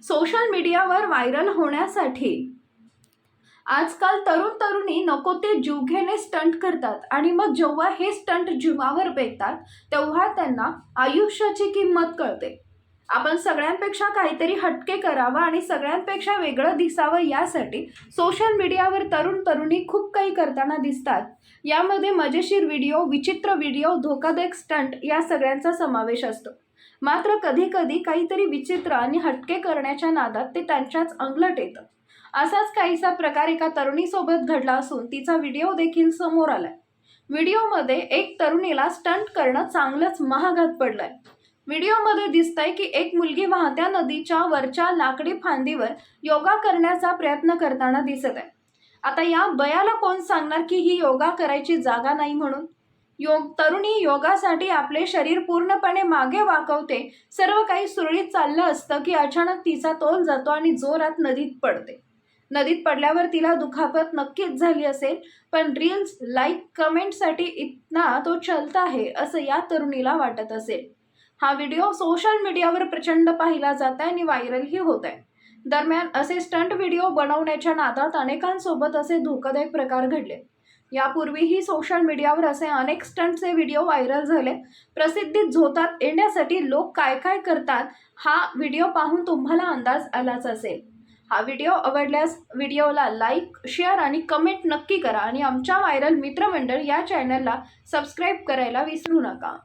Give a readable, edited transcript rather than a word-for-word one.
Social मीडियावर viral होण्यासाठी आजकाल तरुण तरुणी नको ते जीवघेणे स्टंट करतात आणि मग जेव्हा हे स्टंट जीवावर बेततात तेव्हा त्यांना आयुष्याची किंमत कळते. आपण सगळ्यांपेक्षा काहीतरी हटके करावं आणि सगळ्यांपेक्षा वेगळं दिसावं यासाठी सोशल मीडियावर तरुण तरुणी खूप काही करताना दिसतात. यामध्ये मजेशीर व्हिडिओ, विचित्र व्हिडिओ, धोकादायक स्टंट या सगळ्यांचा समावेश असतो. मात्र कधी कधी काहीतरी विचित्र आणि हटके करण्याच्या नादात ते त्यांच्याच अंगलट येतं. असाच काहीसा प्रकार एका तरुणीसोबत घडला असून तिचा व्हिडिओ देखील समोर आलाय. व्हिडिओमध्ये एक तरुणीला स्टंट करणं चांगलंच महागात पडलंय. व्हिडिओमध्ये दिसतंय की एक मुलगी वाहत्या नदीच्या वरच्या लाकडी फांदीवर योगा करण्याचा प्रयत्न करताना दिसत आहे. आता या बयाला कोण सांगणार की ही योगा करायची जागा नाही म्हणून? तरुणी योगासाठी आपले शरीर पूर्णपणे मागे वाकवते. सर्व काही सुरळीत चाललं असतं की अचानक तिचा तोल जातो आणि जोरात नदीत पडते. नदीत पडल्यावर तिला दुखापत नक्कीच झाली असेल, पण रील्स, लाईक, कमेंटसाठी इतना तो चलता है असं या तरुणीला वाटत असेल. हा व्हिडिओ सोशल मीडियावर प्रचंड पाहिला जात आहे आणि व्हायरलही होत आहे. दरम्यान असे स्टंट व्हिडिओ बनवण्याच्या नादात अनेकांसोबत असे धोकादायक प्रकार घडले. यापूर्वीही सोशल मीडियावर असे अनेक स्टंटचे व्हिडिओ व्हायरल झाले. प्रसिद्धीत झोतात येण्यासाठी लोक काय काय करतात हा व्हिडिओ पाहून तुम्हाला अंदाज आलाच असेल. हा व्हिडिओ आवडल्यास व्हिडिओला लाईक, शेअर आणि कमेंट नक्की करा आणि आमच्या व्हायरल मित्रमंडळ या चॅनलला सबस्क्राईब करायला विसरू नका.